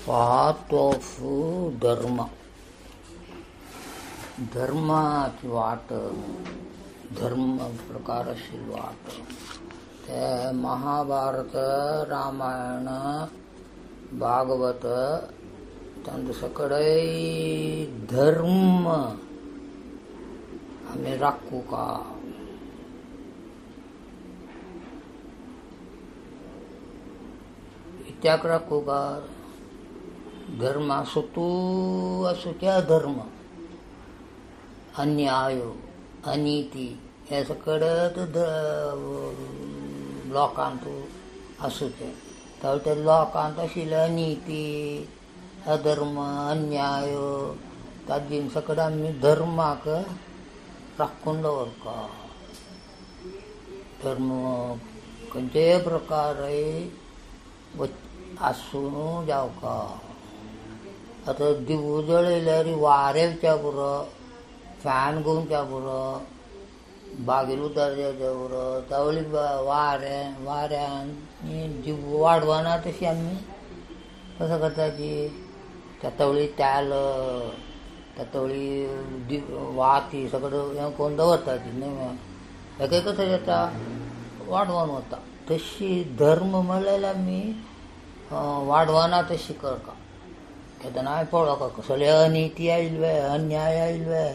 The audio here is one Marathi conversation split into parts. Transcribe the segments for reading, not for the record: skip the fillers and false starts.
पाथ ऑफ धर्म. धर्माची वाट, धर्म प्रकारशील वाट. ते महाभारत, रामायण, भागवत त्यांचं सगळे धर्म आम्ही राखू का? त्याक राखू का? धर्म असो तू असो त्या धर्म, अन्याय अनिती हे सगळं लोकांत असू ते. तर त्या लोकांत आशिल्ली अनिती, अधर्म, अन्याय ताजेन सगळं आमी धर्माक राखून दवरका. धर्म खंयचेय प्रकारे आसूं जावका. आतां दिवो जळयल्यार वारेच्या बरो, फॅन घेवच्या बरो, बागेर उदरच्या बरो, तवळी वाऱ्यान जीव वाडवना तशी आमी कसं करता की तातवळी तेल, तातवळी वाती सगळं हें करून दवरताची न्हय. हेका कशें जाता, वाडवून वता. तशी धर्म म्हणल्यार आमी वाडवना तशी करता. तेन्ना हांवें पळोवका कसले अनिती आयिल्ले, अन्याय आयिल्ले,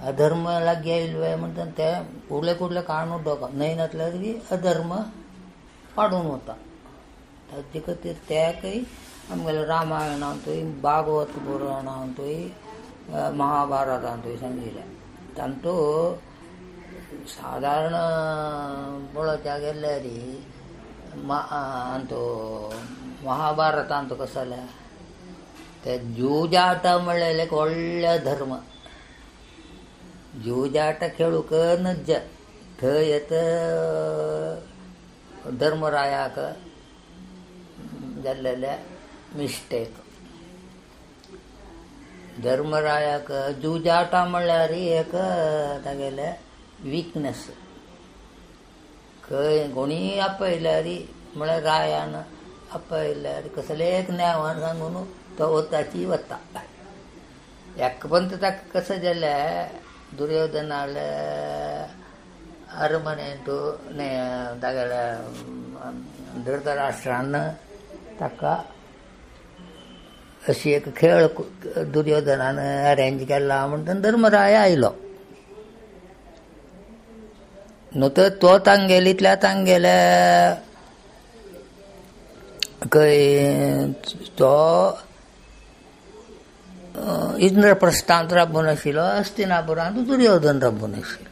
अधर्म लागीं आयिल्ले म्हणटा ते फुडले काडून उडोवप. न्हय नातल्यार अधर्म वाडून वता. ताजे खातीर तेकय आमगेल्या रामायणांतूय, भागवत पुराणांतूय, महाभारतांतूय सांगिल्लें. तातूंत सादारण पळोवच्या गेल्यार महाभारतांत कसो जालें, ते जुजाट म्हणलेले एक व्हडले धर्म. जुजाट खेळूंक नज. थंय येता धर्मरायाक जाल्लेले मिस्टेक. धर्मरायाक जुजाटा म्हणल्यार एक तागेले विकनेस. खंय कोणी आपयल्यार म्हळ्यार रायान आपयल्यार कसले एक नेवान सांगून तो वताची वता. एक पंत ताका कशें जालें, दुर्योधनाले अरमनेंत तागेल्या धृतराष्ट्रान ताका अशी एक खेळ दुर्योधनान अरेंज केला म्हणटा धर्मराय आयलो. न्हू तर तो तांगेलींतल्या तांगेले खंय तो इंद्रप्रस्थांत राबून आशिल्लो, हस्तिनापुरांत दुर्योधन राबून आशिल्लो.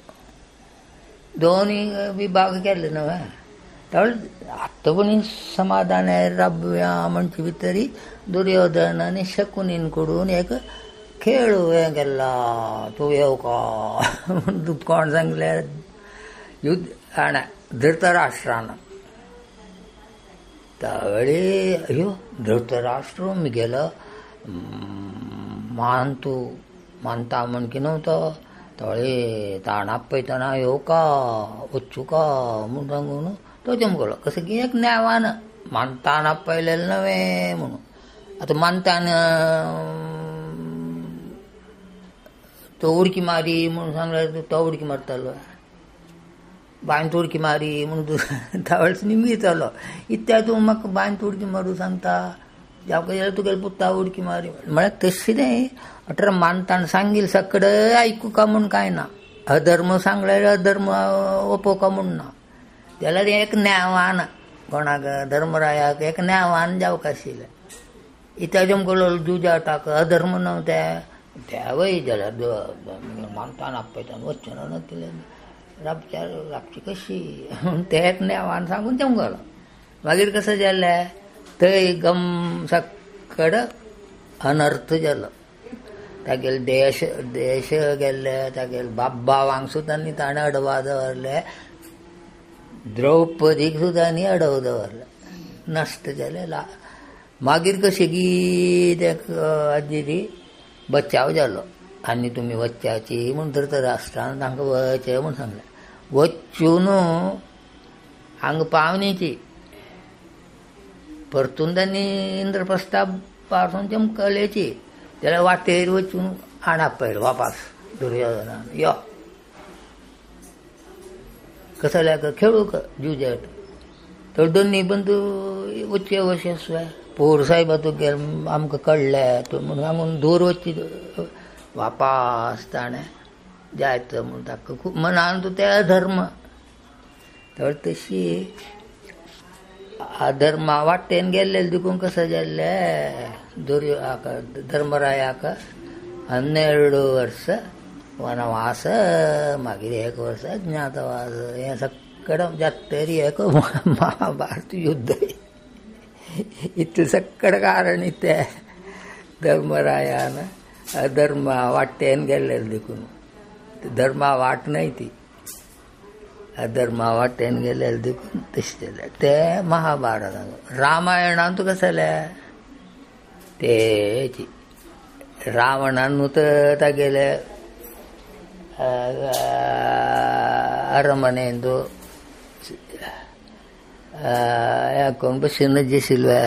दोनूय विभाग केले न्हय. आत्तापणी समाधान राबया म्हणचे भितरी दुर्योधन आनी शकुनीन कडून एक खेळ हें केला. तूं येवं का म्हणून कोण सांगले, युद्ध हाणा धृतराष्ट्रान. त्यावेळी अयो धृतराष्ट्र म्हगेलो मानता म्हण की नव्हतो. त्यावेळी ताण आपयतना येवं का वचूं का म्हूण सांगून तो जमगलो. कसं की एक नेवान मानतान आपयलेलें नवें म्हणून. आतां मानतान तो उडकी मारी म्हणून सांगल्यार तो उडकी मारतालो. बांयंत उडकी मारी म्हणून त्यावेळेस निमयतालो. इत्या तूं म्हाका बांयंत उडकी मारूं सांगता, जावं जाल्यार तुगेले पुता उडकी मारी म्हळ्यार तशी न्हय. अठरा मानतान सांगिल्लें सगळें आयकूं का म्हूण कांय ना. अधर्म सांगल्यार अधर्म ओपोवका म्हूण ना. जाल्यार एक नेवान कोणाक धर्मरायाक एक नेवान जावंक आशिल्लें. इत्या जमगलो जुजाटाक अधर्म न्हू तेवय जाल्यार मानतान आपयतान वचना नातिलें. राबची कशी ते एक नेवान सांगून जमगलो. मागीर कशें जालें, थंय गम सकड अनर्थ जालो. तागेले देश गेल्ले, तागेले बाबांक सुद्दां न्ही ताणें अडवा दवरले, द्रौपदीक सुद्दां न्ही अडव दवरले. नश्ट जाले. मागीर कशें की ते हाजेरी बचाव जालो. आनी तुमी वच्चाची म्हूण धृतराष्ट्रान तांकां वचचें म्हूण सांगलें. वचून हांगा पावनीची परतून त्यांनी इंद्रप्रस्ताप पासून चमकल्याची त्याला वाटेर वचून आणा पडलं वापास दुर्योधनानं यो कसं का खेळू का जुजाट तर दोन्ही बंधू उच्च वशस्व पोर साहेब तो गेल आमकां कळल्या तो म्हणून आमून दूर वच्ची वापास ताणें जायचं म्हणून ताका खूब मनान तूं त्या धर्म तर तशी अधर्मा वाटेन गेल्लेले देखून कसं जाल्लें धर्मरायाक 12 वर्स वनवास मागीर 1 वर्स ज्ञातवास हें सक्कड जातरी एक महाभारत युद्ध इतलें सक्कड कारण ते धर्मरायान अधर्मा वाटेन गेल्लेले देखून धर्मा वाट न्हय ती अधर्मा वाटेन गेलेले देखून तशें जालें ते महाभारतान रामायणान तुका कशें जालें तेची रावणान न्हू तर तागेले अरमनेन तो हें कोण बशिनूच दिशिल्ले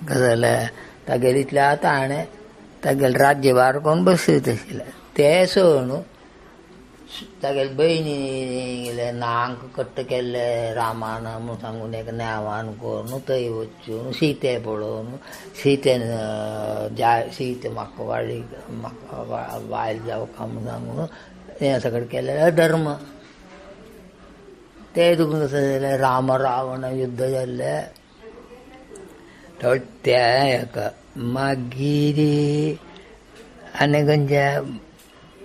कशें जालें तागेले इतले आतां हाणें तागेले राज्यभार कोण बसयत आशिल्ले ते सोडून तागेले बहिणी नांग कट्ट केल्ले रामान म्हूण सांगून एक नेवान करून थंय वचून सीते पळोवन सीतेन सीते म्हाका वाडी म्हाका बायल जावका म्हूण सांगून हें सगळें केलें अधर्म ते देखून कशें जालें राम रावण युद्ध जाल्लें तर ते हेका मागीर आनी खंयच्या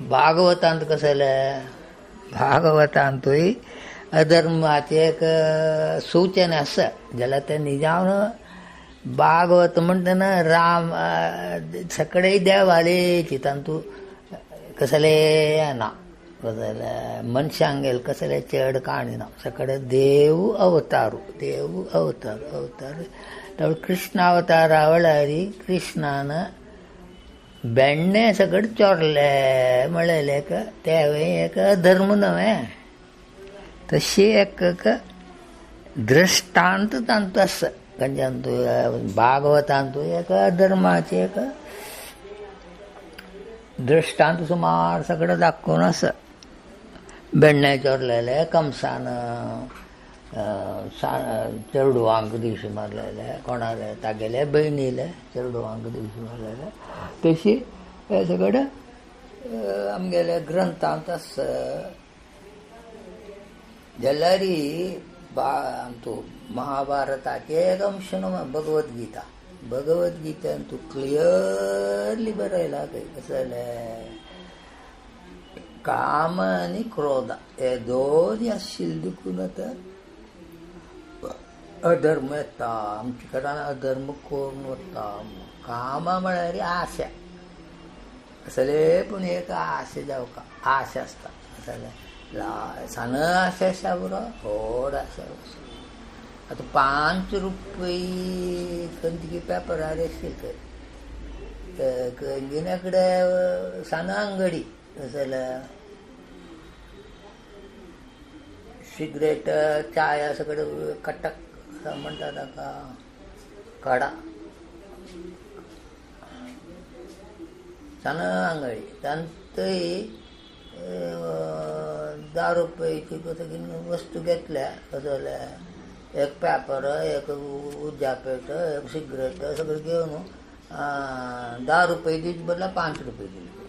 भागवतांत कशें जालें भागवतांतूय अधर्माचें एक सूचन आसा जाल्यार तें जावन भागवत म्हणटना राम सगळे देवालेची तांतू कसलें ना कसलें जाल्यार मनशांक गेले कसलें चड काणी ना सगळे देव अवतार तर कृष्ण अवतारा वेळार कृष्णान बेण्णे सगळे चोरले म्हळेले तेवे एक धर्म नव्हे तशी एक दृश्टांत तांतू आसा खंयच्यान भागवतांतू एक धर्माचे एक दृश्टांत सुमार सगळे दाखोवन आसा बेण्णे चोरलेले कंसान चेडवांक दिवशी मारलेले कोणाले तागेले बहिणीले चेडवांक दिवशी मारलेले तशी हे सगळे आमगेले ग्रंथांत आसा जाल्यार आमचो महाभारताचे एक अंश भगवद्गीतान तूं क्लियरली बरयला कसं जालें काम आनी क्रोध हे दोन आशिल्ले देखून आतां अधर्म येता आमचे कडेन अधर्म करून वता काम म्हळ्यार आशा असले पूण एक आशा जावका आशा आसता सान आशा आसा बरो व्हड आशा आतां 5 रुपये खंयची पेपरार आशिल्ले खंयचे कडेन सान अंगडी जाल्यार सिगरेट चाय सगळे कटक म्हणटा ताका कडा सान अंगडी तांतय 10 रुपयाची वस्तू घेतल्या कसो जाल्यार एक पेपर एक उज्जापेट एक सिगरेट सगळें घेवन 10 रुपये दिवचे बदला 5 रुपये दिवचे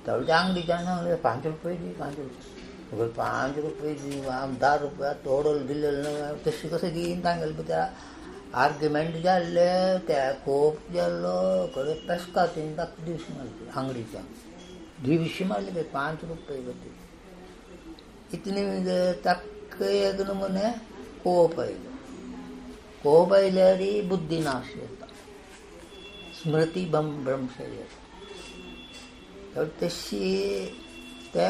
थोड्या अंगडीच्यान सांगलें 5 रुपये दी 5 रुपये 5 रुपये दी 10 रुपया तोडून दिलेले न्हू तशें कशें दिन तांगेले भितर आर्ग्युमेंट जाल्ले ते खूब जाल्लो खरें पेस्कातीन ताका दिवशी मारले अंगडीच्या दिवशी मारले 5 रुपये बद्दल इतनी ताका एक नमुने कोप आयल्यार बुद्धी नाश जाता स्मृती भ्रंश जाता तर तशी ते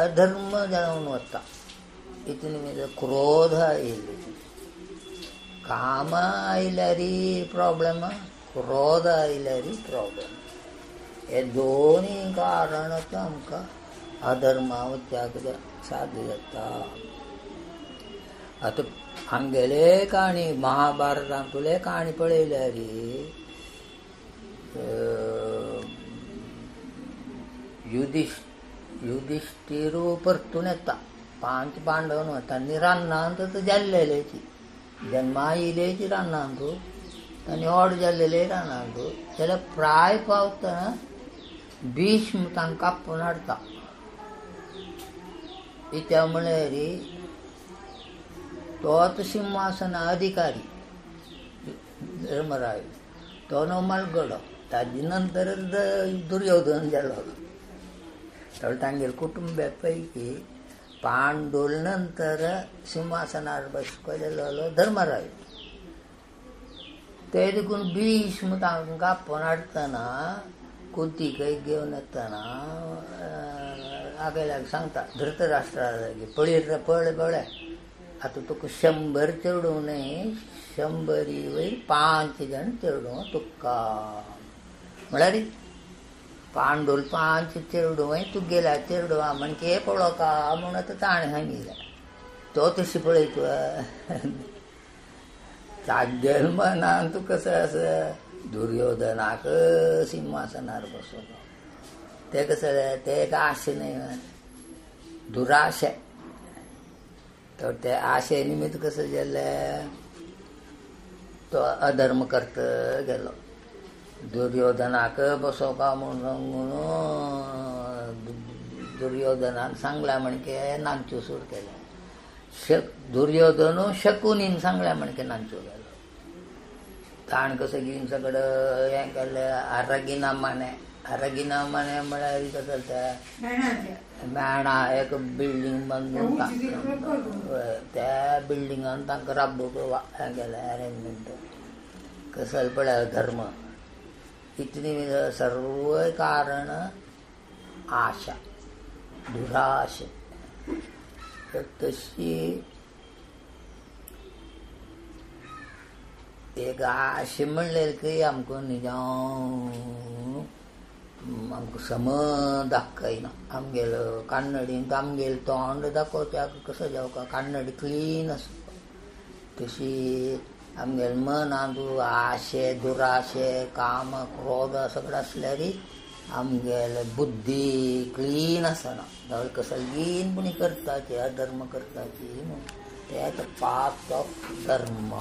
अधर्म जावन वता इतनी क्रोध आयले काम आयल्यार प्रॉब्लेम क्रोध आयल्यार प्रॉब्लेम हे दोनूय कारणांत आमकां अधर्मा वचपाक साध्य जाता आतां हांगेले काणी महाभारतांत तुले काणी पळयल्या रे. युधिष्ठिरू परतून येता 5 पांडव तांणी रान्नांत जाल्लेलेची जन्मा येयलेची रान्नांत तांणी ओड जाल्लेले रान्नांत जाल्यार प्राय पावतना भीष्म तांकां कापून हाडटा. इत्या म्हळ्यार तोच सिंहासना अधिकारी धर्मराय तो मलगडो. ताजे नंतरच दुर्योधन जालो. तांगेले कुटुंबा पैकी पांडुल नंतर सिंहासनार बसको जालो धर्मराय. ते देखून भीष्म तांकां कापून हाडटना कुंतीकय घेवन येतना आगेल्याक सांगता धृतराष्ट्रा पळय पळय आतां तुका 100 चेडूं न्हय 100 वयर 5 जाण चेडूं तुका. म्हळ्यार पांडुल 5 चेडूं तुगेल्या चेडूं म्हणके हे पळो का म्हूण आतां ताणें सांगिल्लें. तो तशी पळयत तागेल मनान तुका कसो दुर्योधनाक सिंहासनार बसोवप ते कसं ते एक आशे न्हय दुराशे. तर ते आशे निमित्त कसं जालें तो अधर्म करता गेलो. दुर्योधनाक बसोवपा म्हणून दुर्योधनान सांगल्या म्हणके नांगच्यो सूर केले. दुर्योधनू शकुनीन सांगल्या म्हणके नांगच्यो गेलो. ताण कसं घेवन सगळं हें केलें. आरगिना माने म्हळ्यार कसं ते मेणा एक बिल्डींग बांदून त्या बिल्डिंगान तांकां राबूंक हें केलें अरेंजमेंट. कसं पळय धर्म इतनी सर्व कारण आशा दुराश. तशी एक आशे म्हणलें की आमकां निजां आमकां सम दाखयना. आमगेलो कान्नडींत आमगेलें तोंड दाखोवच्याक कसो जावका कान्नडी क्लीन आसता. तशी आमगेलें मनांत आशे दुराशे काम क्रोध सगळें आसल्यार आमगेले बुद्धी क्लीन आसना. जाल्यार कसलीनपणी करताची अधर्म करताची. तें पार्ट ऑफ धर्म.